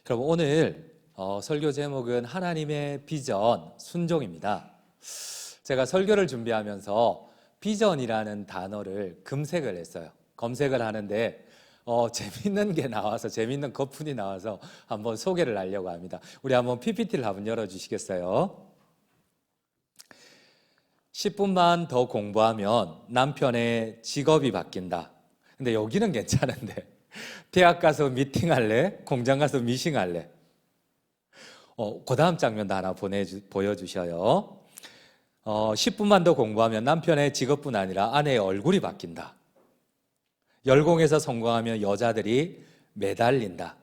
그럼 오늘 설교 제목은 하나님의 비전 순종입니다. 제가 설교를 준비하면서 비전이라는 단어를 검색을 했어요. 검색을 하는데 재밌는 게 나와서, 재밌는 거fun이 나와서 한번 소개를 하려고 합니다. 우리 한번 PPT를 한번 열어주시겠어요? 10분만 더 공부하면 남편의 직업이 바뀐다. 근데 여기는 괜찮은데 대학 가서 미팅할래? 공장 가서 미싱할래? 그 다음 장면도 하나 보여주셔요. 10분만 더 공부하면 남편의 직업뿐 아니라 아내의 얼굴이 바뀐다. 열공에서 성공하면 여자들이 매달린다.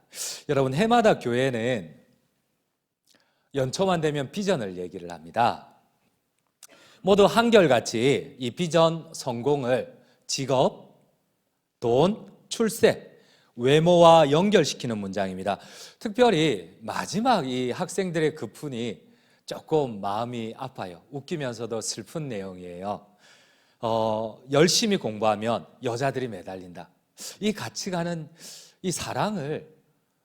여러분, 해마다 교회는 연초만 되면 비전을 얘기를 합니다. 모두 한결같이 이 비전 성공을 직업, 돈, 출세, 외모와 연결시키는 문장입니다. 특별히 마지막 이 학생들의 그 푼이 조금 마음이 아파요. 웃기면서도 슬픈 내용이에요. 열심히 공부하면 여자들이 매달린다. 이 가치관은 이 사랑을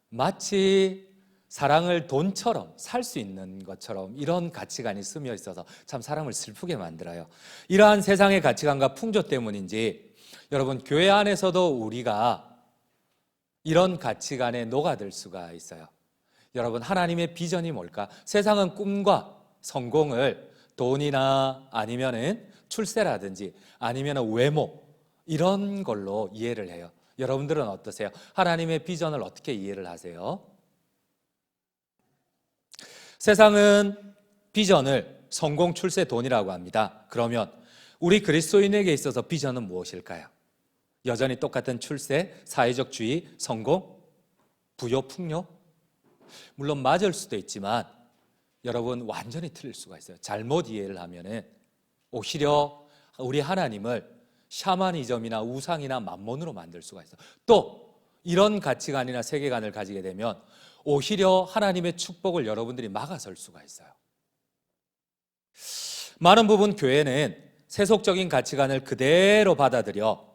마치 사랑을 돈처럼 살 수 있는 것처럼 이런 가치관이 스며 있어서 참 사람을 슬프게 만들어요. 이러한 세상의 가치관과 풍조 때문인지 여러분, 교회 안에서도 우리가 이런 가치관에 녹아들 수가 있어요. 여러분, 하나님의 비전이 뭘까? 세상은 꿈과 성공을 돈이나 아니면은 출세라든지 아니면은 외모 이런 걸로 이해를 해요. 여러분들은 어떠세요? 하나님의 비전을 어떻게 이해를 하세요? 세상은 비전을 성공, 출세, 돈이라고 합니다. 그러면 우리 그리스도인에게 있어서 비전은 무엇일까요? 여전히 똑같은 출세, 사회적 주의, 성공, 부요, 풍요? 물론 맞을 수도 있지만 여러분, 완전히 틀릴 수가 있어요. 잘못 이해를 하면은 오히려 우리 하나님을 샤머니즘이나 우상이나 만몬으로 만들 수가 있어요. 또 이런 가치관이나 세계관을 가지게 되면 오히려 하나님의 축복을 여러분들이 막아설 수가 있어요. 많은 부분 교회는 세속적인 가치관을 그대로 받아들여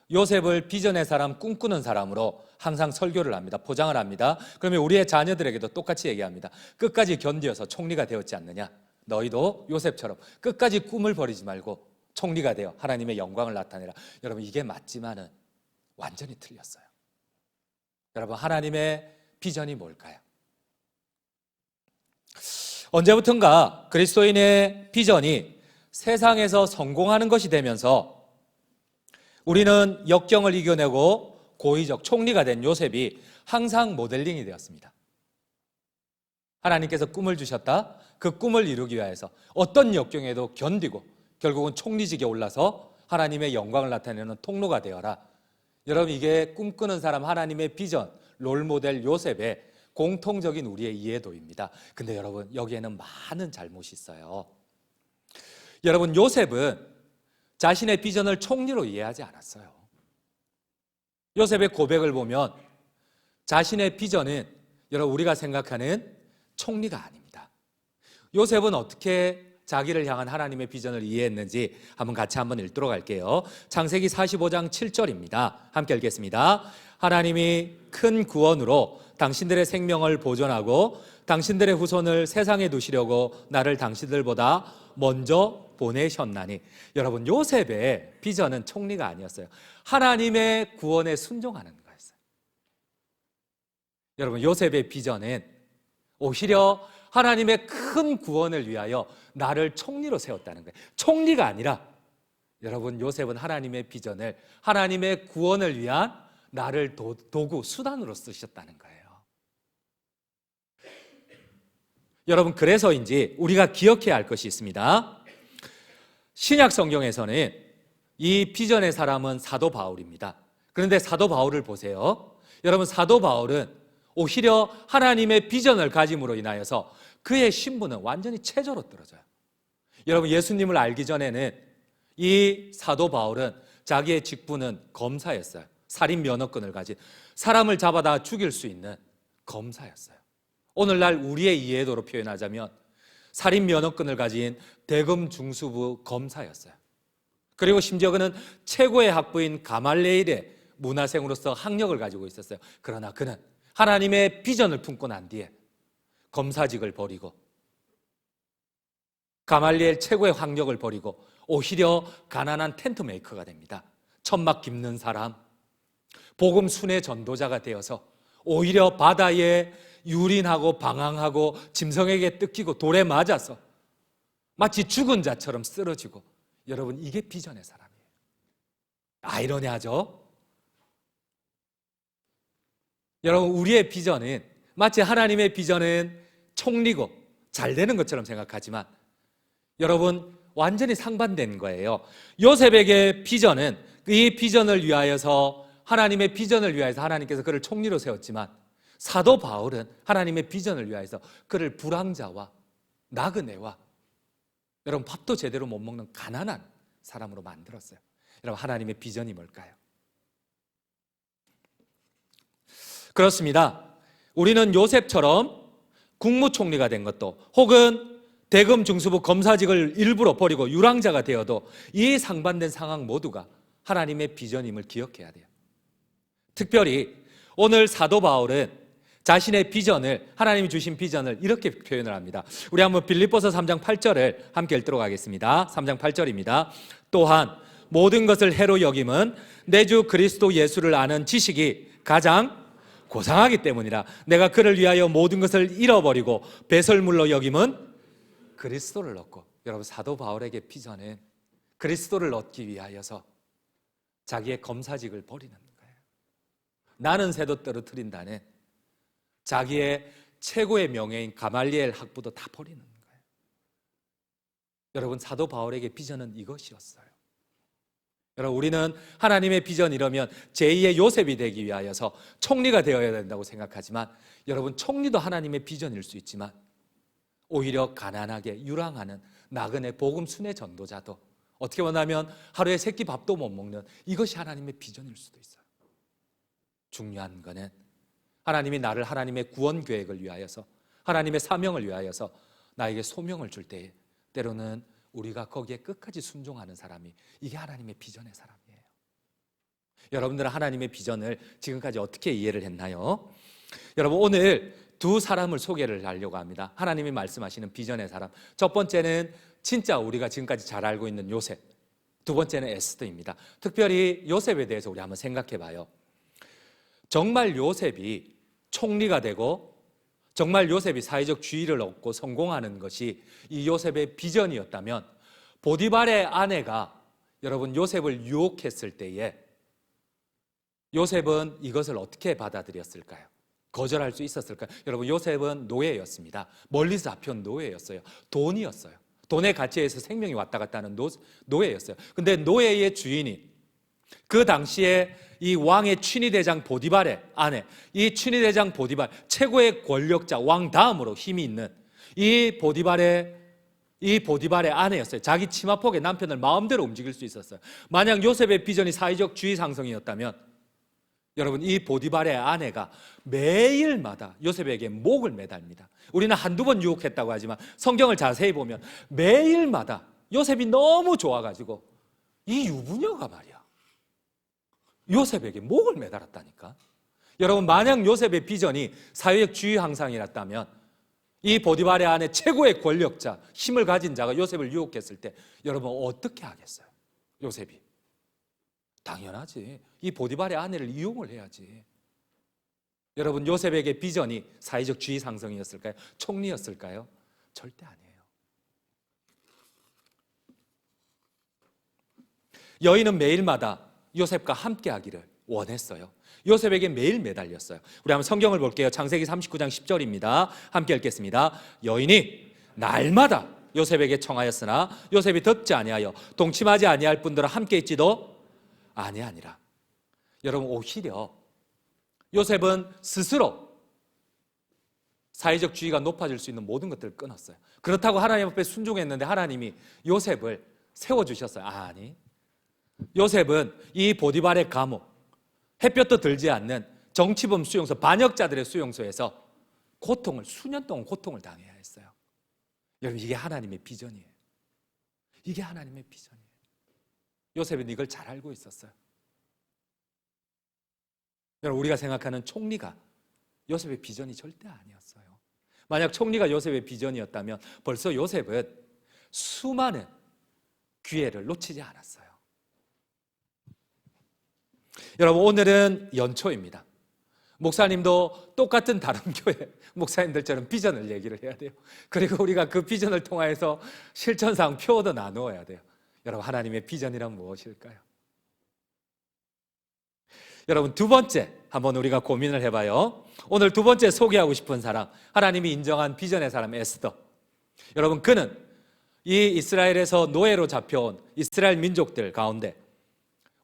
요셉을 비전의 사람, 꿈꾸는 사람으로 항상 설교를 합니다. 포장을 합니다. 그러면 우리의 자녀들에게도 똑같이 얘기합니다. 끝까지 견디어서 총리가 되었지 않느냐? 너희도 요셉처럼 끝까지 꿈을 버리지 말고 총리가 되어 하나님의 영광을 나타내라. 여러분, 이게 맞지만은 완전히 틀렸어요. 여러분, 하나님의 비전이 뭘까요? 언제부턴가 그리스도인의 비전이 세상에서 성공하는 것이 되면서 우리는 역경을 이겨내고 고위적 총리가 된 요셉이 항상 모델링이 되었습니다. 하나님께서 꿈을 주셨다. 그 꿈을 이루기 위해서 어떤 역경에도 견디고 결국은 총리직에 올라서 하나님의 영광을 나타내는 통로가 되어라. 여러분, 이게 꿈꾸는 사람 하나님의 비전, 롤모델 요셉의 공통적인 우리의 이해도입니다. 근데 여러분, 여기에는 많은 잘못이 있어요. 여러분, 요셉은 자신의 비전을 총리로 이해하지 않았어요. 요셉의 고백을 보면 자신의 비전은 여러분, 우리가 생각하는 총리가 아닙니다. 요셉은 어떻게 자기를 향한 하나님의 비전을 이해했는지 같이 한번 읽도록 할게요. 창세기 45장 7절입니다. 함께 읽겠습니다. 하나님이 큰 구원으로 당신들의 생명을 보존하고 당신들의 후손을 세상에 두시려고 나를 당신들보다 먼저 보내셨나니. 여러분, 요셉의 비전은 총리가 아니었어요. 하나님의 구원에 순종하는 거였어요. 여러분, 요셉의 비전은 오히려 하나님의 큰 구원을 위하여 나를 총리로 세웠다는 거예요. 총리가 아니라 여러분, 요셉은 하나님의 비전을, 하나님의 구원을 위한 나를 도구, 수단으로 쓰셨다는 거예요. 여러분, 그래서인지 우리가 기억해야 할 것이 있습니다. 신약 성경에서는 이 비전의 사람은 사도 바울입니다. 그런데 사도 바울을 보세요. 여러분, 사도 바울은 오히려 하나님의 비전을 가짐으로 인하여서 그의 신분은 완전히 최저로 떨어져요. 여러분, 예수님을 알기 전에는 이 사도 바울은 자기의 직분은 검사였어요. 살인 면허권을 가진, 사람을 잡아다 죽일 수 있는 검사였어요. 오늘날 우리의 이해도로 표현하자면 살인 면허권을 가진 대검 중수부 검사였어요. 그리고 심지어 그는 최고의 학부인 가말레일의 문화생으로서 학력을 가지고 있었어요. 그러나 그는 하나님의 비전을 품고 난 뒤에 검사직을 버리고 가말리엘 최고의 학력을 버리고 오히려 가난한 텐트 메이커가 됩니다. 천막 깁는 사람, 복음 순회 전도자가 되어서 오히려 바다에 유린하고 방황하고 짐승에게 뜯기고 돌에 맞아서 마치 죽은 자처럼 쓰러지고, 여러분 이게 비전의 사람이에요. 아이러니하죠? 여러분 우리의 비전은 마치 하나님의 비전은 총리고 잘 되는 것처럼 생각하지만 여러분 완전히 상반된 거예요. 요셉에게 비전은 이 비전을 위하여서 하나님의 비전을 위하여서 하나님께서 그를 총리로 세웠지만 사도 바울은 하나님의 비전을 위하여서 그를 불황자와 나그네와 여러분 밥도 제대로 못 먹는 가난한 사람으로 만들었어요. 여러분 하나님의 비전이 뭘까요? 그렇습니다. 우리는 요셉처럼 국무총리가 된 것도 혹은 대검 중수부 검사직을 일부러 버리고 유랑자가 되어도 이 상반된 상황 모두가 하나님의 비전임을 기억해야 돼요. 특별히 오늘 사도 바울은 자신의 비전을, 하나님이 주신 비전을 이렇게 표현을 합니다. 우리 한번 빌립보서 3장 8절을 함께 읽도록 하겠습니다. 3장 8절입니다. 또한 모든 것을 해로 여김은 내 주 그리스도 예수를 아는 지식이 가장 고상하기 때문이라. 내가 그를 위하여 모든 것을 잃어버리고 배설물로 여김은 그리스도를 얻고. 여러분 사도 바울에게 비전은 그리스도를 얻기 위하여서 자기의 검사직을 버리는 거예요. 나는 새도 떨어뜨린다는 자기의 최고의 명예인 가말리엘 학부도 다 버리는 거예요. 여러분 사도 바울에게 비전은 이것이었어요. 여러분 우리는 하나님의 비전 이러면 제2의 요셉이 되기 위하여서 총리가 되어야 된다고 생각하지만 여러분 총리도 하나님의 비전일 수 있지만 오히려 가난하게 유랑하는 나그네 복음 순회 전도자도 어떻게 보면 하루에 세 끼 밥도 못 먹는 이것이 하나님의 비전일 수도 있어요. 중요한 거는 하나님이 나를 하나님의 구원 계획을 위하여서 하나님의 사명을 위하여서 나에게 소명을 줄 때에 때로는 우리가 거기에 끝까지 순종하는 사람이 이게 하나님의 비전의 사람이에요. 여러분들은 하나님의 비전을 지금까지 어떻게 이해를 했나요? 여러분 오늘 두 사람을 소개를 하려고 합니다. 하나님이 말씀하시는 비전의 사람. 첫 번째는 진짜 우리가 지금까지 잘 알고 있는 요셉, 두 번째는 에스더입니다. 특별히 요셉에 대해서 우리 한번 생각해 봐요. 정말 요셉이 총리가 되고 정말 요셉이 사회적 지위를 얻고 성공하는 것이 이 요셉의 비전이었다면 보디발의 아내가 여러분 요셉을 유혹했을 때에 요셉은 이것을 어떻게 받아들였을까요? 거절할 수 있었을까요? 여러분 요셉은 노예였습니다. 멀리서 잡혀온 노예였어요. 돈이었어요. 돈의 가치에 의해서 생명이 왔다 갔다 하는 노예였어요. 근데 노예의 주인이 그 당시에 이 왕의 친위대장 보디발의 아내, 이 친위대장 보디발 최고의 권력자, 왕 다음으로 힘이 있는 이 보디발의 아내였어요. 자기 치마폭에 남편을 마음대로 움직일 수 있었어요. 만약 요셉의 비전이 사회적 주의 상승이었다면 여러분 이 보디발의 아내가 매일마다 요셉에게 목을 매달립니다. 우리는 한두 번 유혹했다고 하지만 성경을 자세히 보면 매일마다 요셉이 너무 좋아가지고 이 유부녀가 말이야 요셉에게 목을 매달았다니까. 여러분 만약 요셉의 비전이 사회적 주의 향상이었다면 이 보디발의 아내 최고의 권력자, 힘을 가진 자가 요셉을 유혹했을 때 여러분 어떻게 하겠어요? 요셉이 당연하지. 이 보디발의 아내를 이용을 해야지. 여러분 요셉에게 비전이 사회적 주의 상승이었을까요? 총리였을까요? 절대 아니에요. 여인은 매일마다 요셉과 함께 하기를 원했어요. 요셉에게 매일 매달렸어요. 우리 한번 성경을 볼게요. 창세기 39장 10절입니다. 함께 읽겠습니다. 여인이 날마다 요셉에게 청하였으나 요셉이 듣지 아니하여 동침하지 아니할 분들과 함께 있지도 아니하니라. 여러분 오히려 요셉은 스스로 사회적 지위가 높아질 수 있는 모든 것들을 끊었어요. 그렇다고 하나님 앞에 순종했는데 하나님이 요셉을 세워주셨어요. 아니, 요셉은 이 보디발의 감옥, 햇볕도 들지 않는 정치범 수용소, 반역자들의 수용소에서 수년 동안 고통을 당해야 했어요. 여러분 이게 하나님의 비전이에요. 이게 하나님의 비전이에요. 요셉은 이걸 잘 알고 있었어요. 여러분 우리가 생각하는 총리가 요셉의 비전이 절대 아니었어요. 만약 총리가 요셉의 비전이었다면 벌써 요셉은 수많은 기회를 놓치지 않았어요. 여러분, 오늘은 연초입니다. 목사님도 똑같은 다른 교회 목사님들처럼 비전을 얘기를 해야 돼요. 그리고 우리가 그 비전을 통해서 실천상 표도 나누어야 돼요. 여러분, 하나님의 비전이란 무엇일까요? 여러분, 두 번째 한번 우리가 고민을 해봐요. 오늘 두 번째 소개하고 싶은 사람, 하나님이 인정한 비전의 사람 에스더. 여러분, 그는 이 이스라엘에서 노예로 잡혀온 이스라엘 민족들 가운데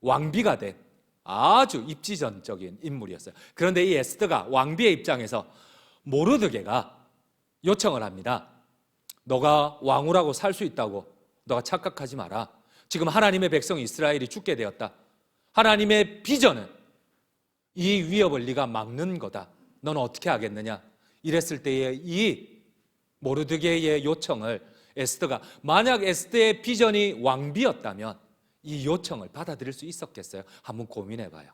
왕비가 된 아주 입지전적인 인물이었어요. 그런데 이 에스더가 왕비의 입장에서 모르드게가 요청을 합니다. 너가 왕후라고 살 수 있다고 너가 착각하지 마라. 지금 하나님의 백성 이스라엘이 죽게 되었다. 하나님의 비전은 이 위협을 네가 막는 거다. 너는 어떻게 하겠느냐? 이랬을 때에 이 모르드게의 요청을 에스더가, 만약 에스더의 비전이 왕비였다면 이 요청을 받아들일 수 있었겠어요? 한번 고민해봐요.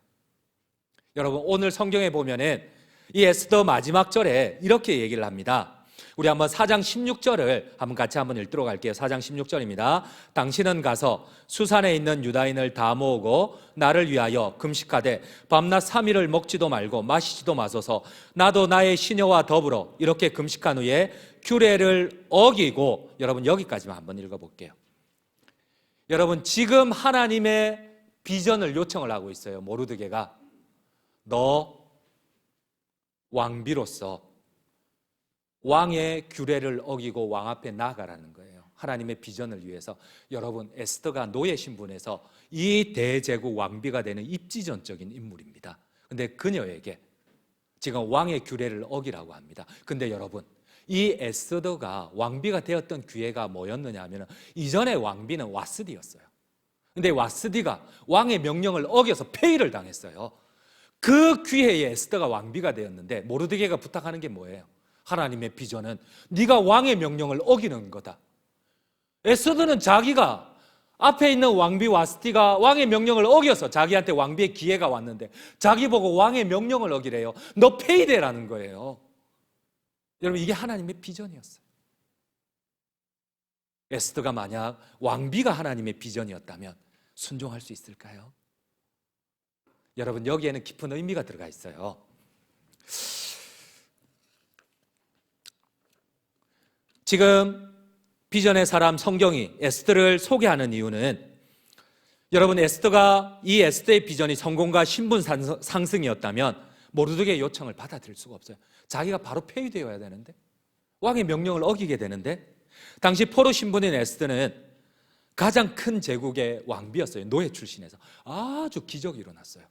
여러분, 오늘 성경에 보면은 이 에스더 마지막 절에 이렇게 얘기를 합니다. 우리 한번 4장 16절을 한번 같이 한번 읽도록 할게요. 4장 16절입니다. 당신은 가서 수산에 있는 유다인을 다 모으고 나를 위하여 금식하되 밤낮 3일을 먹지도 말고 마시지도 마소서. 나도 나의 시녀와 더불어 이렇게 금식한 후에 규례를 어기고, 여러분 여기까지만 한번 읽어볼게요. 여러분, 지금 하나님의 비전을 요청을 하고 있어요. 모르드게가 너 왕비로서 왕의 규례를 어기고 왕 앞에 나아가라는 거예요. 하나님의 비전을 위해서. 여러분, 에스더가 노예 신분에서 이 대제국 왕비가 되는 입지전적인 인물입니다. 근데 그녀에게 지금 왕의 규례를 어기라고 합니다. 근데 여러분, 이 에스더가 왕비가 되었던 기회가 뭐였느냐 하면 이전의 왕비는 와스디였어요. 근데 와스디가 왕의 명령을 어겨서 폐위를 당했어요. 그 기회에 에스더가 왕비가 되었는데 모르드게가 부탁하는 게 뭐예요? 하나님의 비전은 네가 왕의 명령을 어기는 거다. 에스더는 자기가 앞에 있는 왕비 와스티가 왕의 명령을 어겨서 자기한테 왕비의 기회가 왔는데 자기 보고 왕의 명령을 어기래요. 너 폐위되라는 거예요. 여러분, 이게 하나님의 비전이었어요. 에스더가 만약 왕비가 하나님의 비전이었다면 순종할 수 있을까요? 여러분, 여기에는 깊은 의미가 들어가 있어요. 지금 비전의 사람 성경이 에스더를 소개하는 이유는, 여러분, 에스더가 이 에스더의 비전이 성공과 신분 상승이었다면 모르드게의 요청을 받아들일 수가 없어요. 자기가 바로 폐위되어야 되는데, 왕의 명령을 어기게 되는데, 당시 포로 신분인 에스더는 가장 큰 제국의 왕비였어요. 노예 출신에서 아주 기적이 일어났어요.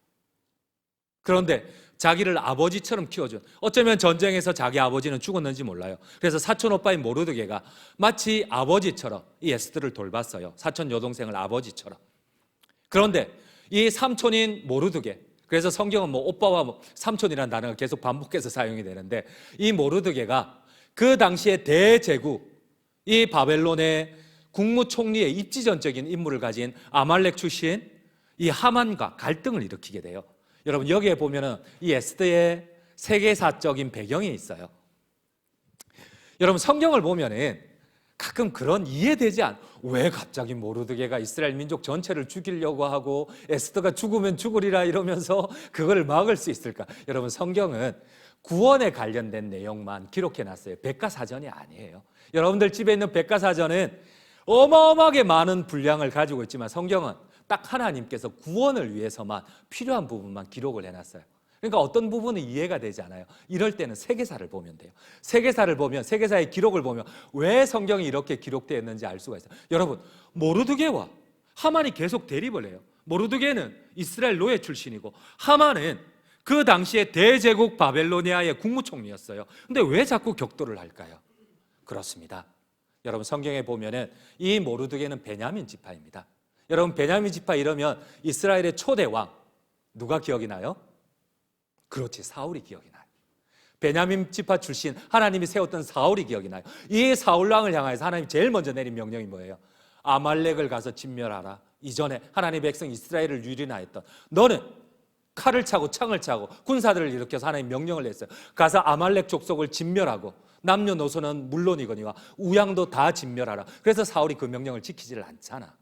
그런데 자기를 아버지처럼 키워준, 어쩌면 전쟁에서 자기 아버지는 죽었는지 몰라요. 그래서 사촌 오빠인 모르드게가 마치 아버지처럼 이 에스더를 돌봤어요. 사촌 여동생을 아버지처럼. 그런데 이 삼촌인 모르드게, 그래서 성경은 뭐 오빠와 뭐 삼촌이라는 단어가 계속 반복해서 사용이 되는데, 이 모르드게가 그 당시의 대제국, 이 바벨론의 국무총리의 입지전적인 임무를 가진 아말렉 출신 이 하만과 갈등을 일으키게 돼요. 여러분, 여기에 보면은 이 에스더의 세계사적인 배경이 있어요. 여러분, 성경을 보면은 가끔 그런 이해되지 않아. 왜 갑자기 모르드게가 이스라엘 민족 전체를 죽이려고 하고 에스더가 죽으면 죽으리라 이러면서 그걸 막을 수 있을까? 여러분, 성경은 구원에 관련된 내용만 기록해 놨어요. 백과사전이 아니에요. 여러분들 집에 있는 백과사전은 어마어마하게 많은 분량을 가지고 있지만 성경은 딱 하나님께서 구원을 위해서만 필요한 부분만 기록을 해놨어요. 그러니까 어떤 부분은 이해가 되지 않아요. 이럴 때는 세계사를 보면 돼요. 세계사를 보면, 세계사의 기록을 보면 왜 성경이 이렇게 기록되어 있는지 알 수가 있어요. 여러분, 모르드게와 하만이 계속 대립을 해요. 모르드게는 이스라엘 노예 출신이고 하만은 그 당시에 대제국 바벨로니아의 국무총리였어요. 근데 왜 자꾸 격돌을 할까요? 그렇습니다. 여러분, 성경에 보면은 이 모르드게는 베냐민 지파입니다. 여러분, 베냐민 지파 이러면 이스라엘의 초대 왕 누가 기억이 나요? 그렇지, 사울이 기억이 나요. 베냐민 지파 출신 하나님이 세웠던 사울이 기억이 나요. 이 사울 왕을 향해서 하나님이 제일 먼저 내린 명령이 뭐예요? 아말렉을 가서 진멸하라. 이전에 하나님의 백성 이스라엘을 유린하였던 너는 칼을 차고 창을 차고 군사들을 일으켜서 하나님 명령을 냈어요. 가서 아말렉 족속을 진멸하고 남녀노소는 물론이거니와 우양도 다 진멸하라. 그래서 사울이 그 명령을 지키지를 않잖아.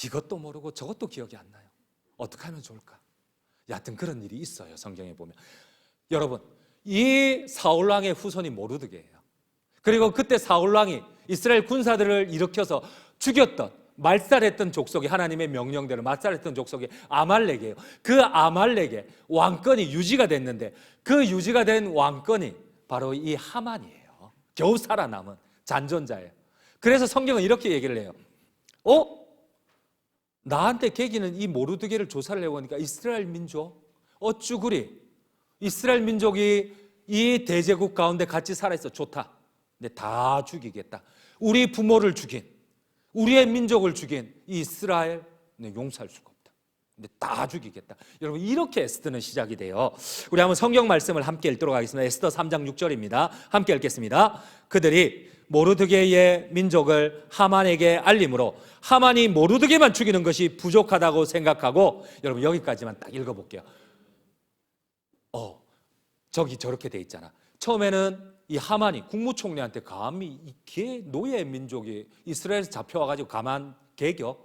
이것도 모르고 저것도 기억이 안 나요. 어떻게 하면 좋을까? 여하튼 그런 일이 있어요. 성경에 보면. 여러분, 이 사울왕의 후손이 모르드게예요. 그리고 그때 사울왕이 이스라엘 군사들을 일으켜서 죽였던, 말살했던 족속이, 하나님의 명령대로 말살했던 족속이 아말렉이에요. 그 아말렉의 왕권이 유지가 됐는데 그 유지가 된 왕권이 바로 이 하만이에요. 겨우 살아남은 잔존자예요. 그래서 성경은 이렇게 얘기를 해요. 나한테 계기는 이 모르드게를 조사를 해보니까 이스라엘 민족 어쭈 그리 이스라엘 민족이 이 대제국 가운데 같이 살아있어. 좋다. 근데 다 죽이겠다. 우리 부모를 죽인, 우리의 민족을 죽인 이 이스라엘 용서할 수가 없다. 근데 다 죽이겠다. 여러분, 이렇게 에스더는 시작이 돼요. 우리 한번 성경 말씀을 함께 읽도록 하겠습니다. 에스더 3장 6절입니다. 함께 읽겠습니다. 그들이 모르드게의 민족을 하만에게 알림으로 하만이 모르드게만 죽이는 것이 부족하다고 생각하고, 여러분 여기까지만 딱 읽어볼게요. 저기 저렇게 돼 있잖아. 처음에는 이 하만이 국무총리한테 감히 이게 노예 민족이 이스라엘에서 잡혀와가지고 가만 개겨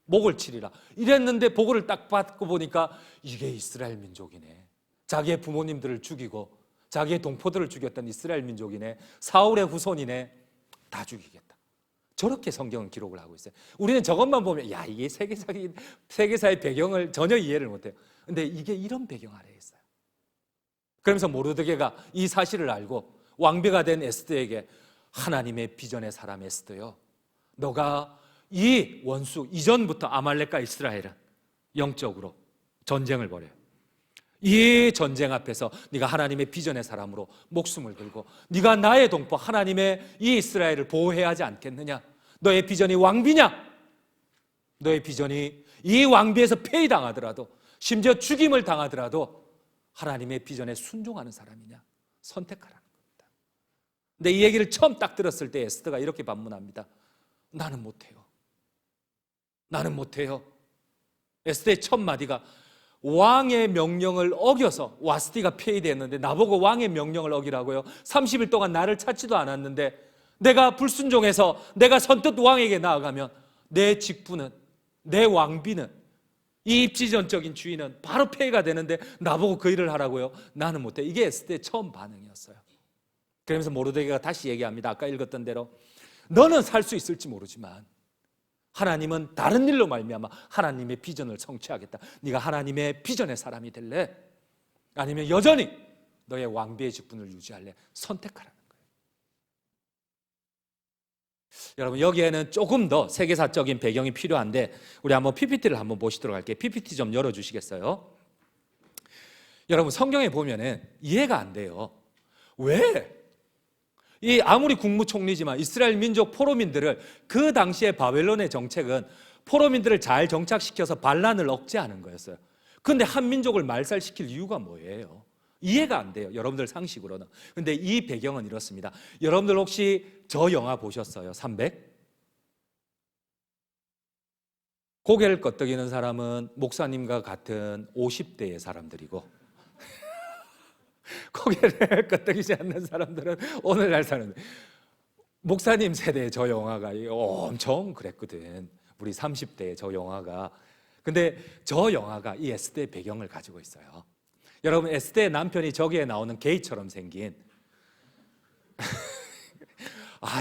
목을 치리라 이랬는데, 보고를 딱 받고 보니까 이게 이스라엘 민족이네. 자기의 부모님들을 죽이고 자기의 동포들을 죽였던 이스라엘 민족이네. 사울의 후손이네. 다 죽이겠다. 저렇게 성경은 기록을 하고 있어요. 우리는 저것만 보면 야, 이게 세계사의 배경을 전혀 이해를 못해요. 근데 이게 이런 배경 아래에 있어요. 그러면서 모르드게가 이 사실을 알고 왕비가 된 에스더에게, 하나님의 비전의 사람 에스더요, 너가 이 원수, 이전부터 아말렉과 이스라엘은 영적으로 전쟁을 벌여요. 이 전쟁 앞에서 네가 하나님의 비전의 사람으로 목숨을 걸고 네가 나의 동포 하나님의 이 이스라엘을 보호해야 하지 않겠느냐? 너의 비전이 왕비냐? 너의 비전이 이 왕비에서 폐위당하더라도, 심지어 죽임을 당하더라도 하나님의 비전에 순종하는 사람이냐? 선택하라는 겁니다. 근데 이 얘기를 처음 딱 들었을 때 에스더가 이렇게 반문합니다. 나는 못해요. 나는 못해요. 에스더의 첫 마디가, 왕의 명령을 어겨서 와스티가 폐위됐는데 나보고 왕의 명령을 어기라고요? 30일 동안 나를 찾지도 않았는데 내가 불순종해서 내가 선뜻 왕에게 나아가면 내 직분은, 내 왕비는, 이 입지전적인 주인은 바로 폐위가 되는데 나보고 그 일을 하라고요? 나는 못해. 이게 에스더의 처음 반응이었어요. 그러면서 모르드게가 다시 얘기합니다. 아까 읽었던 대로 너는 살 수 있을지 모르지만 하나님은 다른 일로 말미암아 하나님의 비전을 성취하겠다. 네가 하나님의 비전의 사람이 될래? 아니면 여전히 너의 왕비의 직분을 유지할래? 선택하라는 거예요. 여러분, 여기에는 조금 더 세계사적인 배경이 필요한데 우리 한번 PPT를 한번 보시도록 할게요. PPT 좀 열어주시겠어요? 여러분, 성경에 보면은 이해가 안 돼요. 왜? 이 아무리 국무총리지만 이스라엘 민족 포로민들을, 그 당시에 바벨론의 정책은 포로민들을 잘 정착시켜서 반란을 억제하는 거였어요. 그런데 한 민족을 말살시킬 이유가 뭐예요? 이해가 안 돼요. 여러분들 상식으로는. 근데 이 배경은 이렇습니다. 여러분들 혹시 저 영화 보셨어요? 300? 고개를 끄덕이는 사람은 목사님과 같은 50대의 사람들이고 고개를 끄덕이지 않는 사람들은 오늘날 사람들. 목사님 세대의 저 영화가 엄청 그랬거든. 우리 30대의 저 영화가. 근데 저 영화가 이 에스더의 배경을 가지고 있어요. 여러분, 에스더의 남편이 저기에 나오는 게이처럼 생긴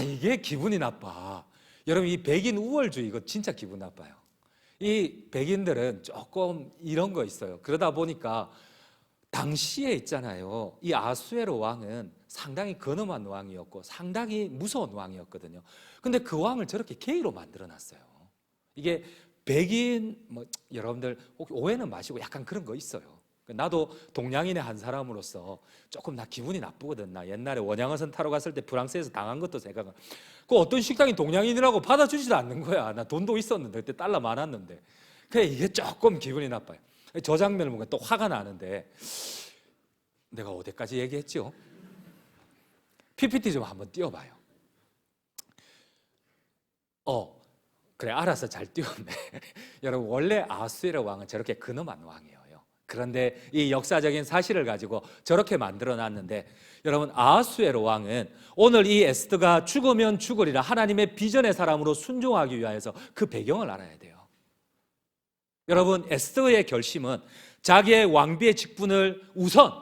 이게 기분이 나빠. 여러분, 이 백인 우월주의 이거 진짜 기분 나빠요. 이 백인들은 조금 이런 거 있어요. 그러다 보니까 당시에 있잖아요, 이 아수에로 왕은 상당히 근엄한 왕이었고 상당히 무서운 왕이었거든요. 근데 그 왕을 저렇게 게이로 만들어놨어요. 이게 백인, 여러분들 혹시 오해는 마시고 약간 그런 거 있어요. 나도 동양인의 한 사람으로서 조금 나 기분이 나쁘거든. 나 옛날에 원양어선 타러 갔을 때 프랑스에서 당한 것도 생각나. 그 어떤 식당이 동양인이라고 받아주지도 않는 거야. 나 돈도 있었는데, 그때 달러 많았는데. 그래, 이게 조금 기분이 나빠요. 저 장면을 보면 또 화가 나는데, 내가 어디까지 얘기했죠? PPT 좀 한번 띄워봐요. 그래, 알아서 잘 띄웠네. 여러분, 원래 아하수에로 왕은 저렇게 근엄한 왕이에요. 그런데 이 역사적인 사실을 가지고 저렇게 만들어 놨는데, 여러분, 아하수에로 왕은 오늘 이 에스더가 죽으면 죽으리라 하나님의 비전의 사람으로 순종하기 위하여서 그 배경을 알아야 돼요. 여러분, 에스더의 결심은 자기의 왕비의 직분을 우선,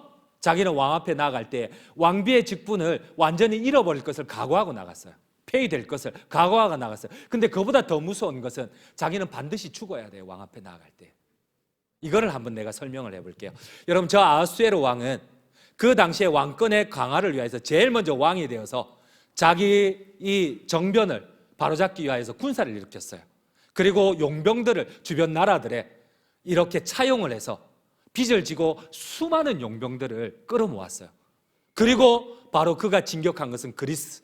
자기는 왕 앞에 나아갈 때 왕비의 직분을 완전히 잃어버릴 것을 각오하고 나갔어요. 폐위될 것을 각오하고 나갔어요. 근데 그보다 더 무서운 것은 자기는 반드시 죽어야 돼요. 왕 앞에 나아갈 때. 이거를 한번 내가 설명을 해볼게요. 여러분, 저 아하수에로 왕은 그 당시에 왕권의 강화를 위해서 제일 먼저 왕이 되어서 자기 이 정변을 바로잡기 위해서 군사를 일으켰어요. 그리고 용병들을 주변 나라들에 이렇게 차용을 해서 빚을 지고 수많은 용병들을 끌어모았어요. 그리고 바로 그가 진격한 것은 그리스,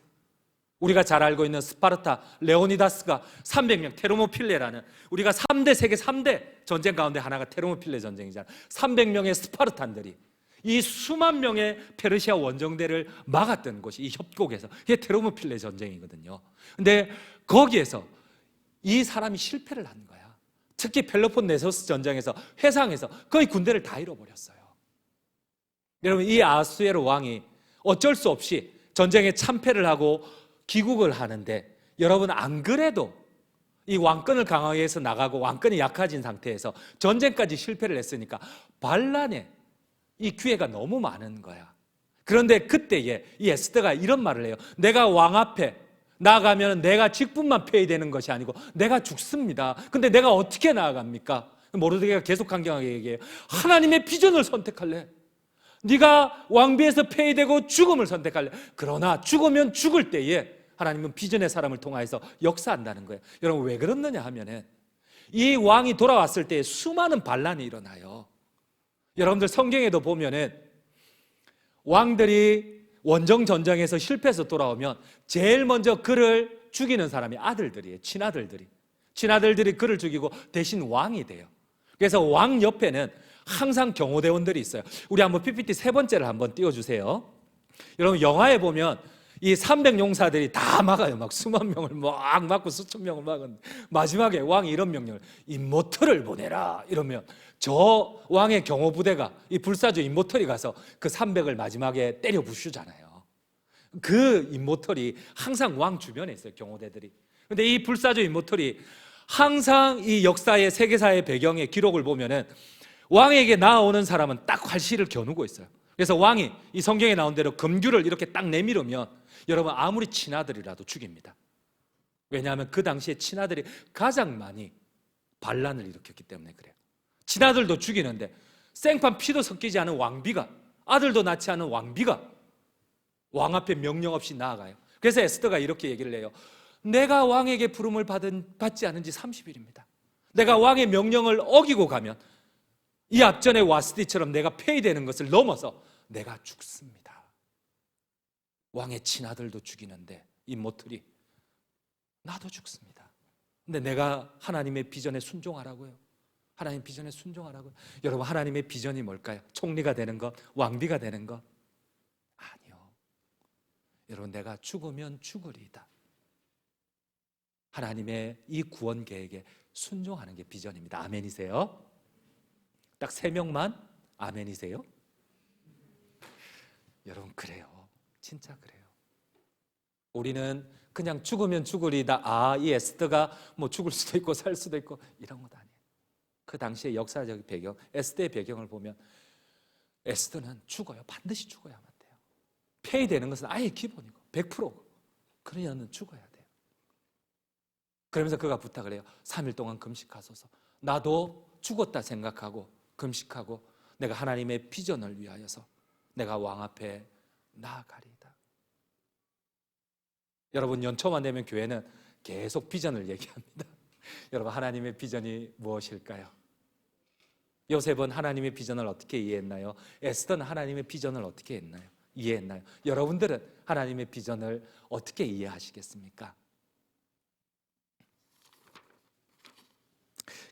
우리가 잘 알고 있는 스파르타, 레오니다스가 300명, 테르모필레라는, 우리가 세계 3대 전쟁 가운데 하나가 테르모필레 전쟁이잖아요. 300명의 스파르탄들이 이 수만 명의 페르시아 원정대를 막았던 곳이 이 협곡에서, 이게 테르모필레 전쟁이거든요. 근데 거기에서 이 사람이 실패를 한 거야. 특히 펠로폰네소스 전쟁에서, 회상에서 거의 군대를 다 잃어버렸어요. 여러분, 이 아하수에로 왕이 어쩔 수 없이 전쟁에 참패를 하고 귀국을 하는데, 여러분, 안 그래도 이 왕권을 강화하기 위해서 나가고 왕권이 약해진 상태에서 전쟁까지 실패를 했으니까 반란에 이 기회가 너무 많은 거야. 그런데 그때에 이 에스더가 이런 말을 해요. 내가 왕 앞에 나아가면 내가 직분만 폐위되는 것이 아니고 내가 죽습니다. 근데 내가 어떻게 나아갑니까? 모르드게가 계속 강경하게 얘기해요. 하나님의 비전을 선택할래. 네가 왕비에서 폐위되고 죽음을 선택할래. 그러나 죽으면 죽을 때에 하나님은 비전의 사람을 통하여서 역사한다는 거예요. 여러분, 왜 그렇느냐 하면은 이 왕이 돌아왔을 때 수많은 반란이 일어나요. 여러분들 성경에도 보면은 왕들이 원정 전쟁에서 실패해서 돌아오면 제일 먼저 그를 죽이는 사람이 아들들이에요. 친아들들이 그를 죽이고 대신 왕이 돼요. 그래서 왕 옆에는 항상 경호대원들이 있어요. 우리 한번 PPT 세 번째를 한번 띄워주세요. 여러분, 영화에 보면 이 300용사들이 다 막아요. 막 수만 명을 막 막고 수천 명을 막은 마지막에 왕이 이런 명령을, 임모터를 보내라 이러면 저 왕의 경호부대가, 이 불사조 임모털이 가서 그 300을 마지막에 때려 부수잖아요. 그 임모털이 항상 왕 주변에 있어요. 경호대들이. 근데 이 불사조 임모털이 항상 이 역사의, 세계사의 배경의 기록을 보면은 왕에게 나아오는 사람은 딱 활시를 겨누고 있어요. 그래서 왕이 이 성경에 나온 대로 금규를 이렇게 딱 내밀으면 여러분, 아무리 친아들이라도 죽입니다. 왜냐하면 그 당시에 친아들이 가장 많이 반란을 일으켰기 때문에 그래요. 친아들도 죽이는데 생판 피도 섞이지 않은 왕비가, 아들도 낳지 않은 왕비가 왕 앞에 명령 없이 나아가요. 그래서 에스더가 이렇게 얘기를 해요. 내가 왕에게 부름을 받지 않은 지 30일입니다. 내가 왕의 명령을 어기고 가면 이 앞전에 와스디처럼 내가 폐위되는 것을 넘어서 내가 죽습니다. 왕의 친아들도 죽이는데 임모틀이 나도 죽습니다. 근데 내가 하나님의 비전에 순종하라고요. 하나님 비전에 순종하라고요. 여러분, 하나님의 비전이 뭘까요? 총리가 되는 것? 왕비가 되는 것? 아니요. 여러분, 내가 죽으면 죽으리이다. 하나님의 이 구원 계획에 순종하는 게 비전입니다. 아멘이세요? 딱 3명만 아멘이세요? 여러분, 그래요. 진짜 그래요. 우리는 그냥 죽으면 죽으리다. 이 에스더가 뭐 죽을 수도 있고 살 수도 있고 이런 것 아니에요. 그 당시의 역사적 배경, 에스더의 배경을 보면 에스더는 죽어요. 반드시 죽어야만 돼요. 폐위되는 것은 아예 기본이고 100%고, 그러냐는 죽어야 돼요. 그러면서 그가 부탁을 해요. 3일 동안 금식하소서. 나도 죽었다 생각하고 금식하고 내가 하나님의 비전을 위하여서 내가 왕 앞에 나아가리이다. 여러분, 연초만 되면 교회는 계속 비전을 얘기합니다. 여러분, 하나님의 비전이 무엇일까요? 요셉은 하나님의 비전을 어떻게 이해했나요? 에스더는 하나님의 비전을 어떻게 이해했나요? 여러분들은 하나님의 비전을 어떻게 이해하시겠습니까?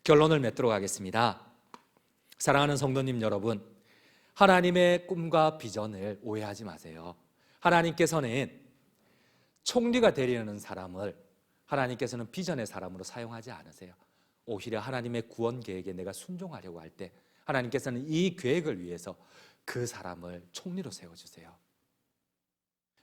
결론을 맺도록 하겠습니다. 사랑하는 성도님 여러분, 하나님의 꿈과 비전을 오해하지 마세요. 하나님께서는 총리가 되려는 사람을 하나님께서는 비전의 사람으로 사용하지 않으세요. 오히려 하나님의 구원 계획에 내가 순종하려고 할 때 하나님께서는 이 계획을 위해서 그 사람을 총리로 세워주세요.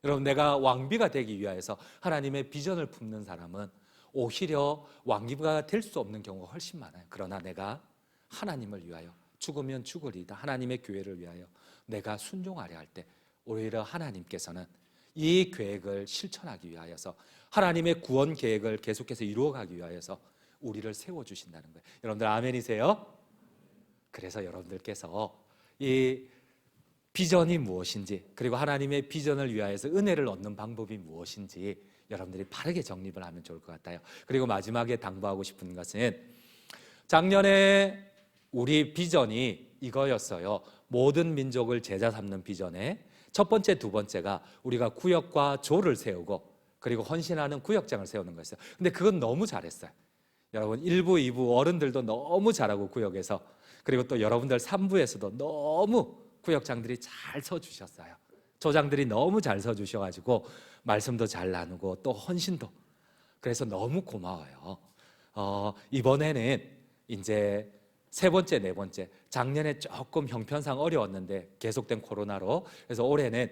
여러분, 내가 왕비가 되기 위하여서 하나님의 비전을 품는 사람은 오히려 왕비가 될 수 없는 경우가 훨씬 많아요. 그러나 내가 하나님을 위하여 죽으면 죽으리다 하나님의 교회를 위하여 내가 순종하려 할 때 오히려 하나님께서는 이 계획을 실천하기 위하여서 하나님의 구원 계획을 계속해서 이루어가기 위하여서 우리를 세워주신다는 거예요. 여러분들 아멘이세요? 그래서 여러분들께서 이 비전이 무엇인지, 그리고 하나님의 비전을 위하여서 은혜를 얻는 방법이 무엇인지 여러분들이 바르게 정립을 하면 좋을 것 같아요. 그리고 마지막에 당부하고 싶은 것은 작년에 우리 비전이 이거였어요. 모든 민족을 제자 삼는 비전에 첫 번째, 두 번째가 우리가 구역과 조를 세우고 그리고 헌신하는 구역장을 세우는 거였어요. 근데 그건 너무 잘했어요. 여러분 1부, 2부 어른들도 너무 잘하고 구역에서, 그리고 또 여러분들 3부에서도 너무 구역장들이 잘 서주셨어요. 조장들이 너무 잘 서주셔가지고 말씀도 잘 나누고 또 헌신도, 그래서 너무 고마워요. 이번에는 이제 세 번째, 네 번째, 작년에 조금 형편상 어려웠는데 계속된 코로나로, 그래서 올해는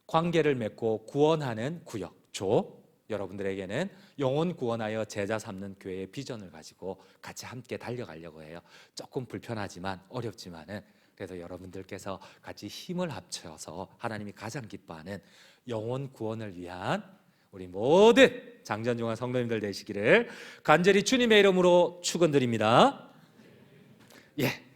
관계를 맺고 구원하는 구역, 조, 여러분들에게는 영혼 구원하여 제자 삼는 교회의 비전을 가지고 같이 함께 달려가려고 해요. 조금 불편하지만 어렵지만은 그래도 여러분들께서 같이 힘을 합쳐서 하나님이 가장 기뻐하는 영혼 구원을 위한 우리 모든 장전중앙 성도님들 되시기를 간절히 주님의 이름으로 축원드립니다. 예.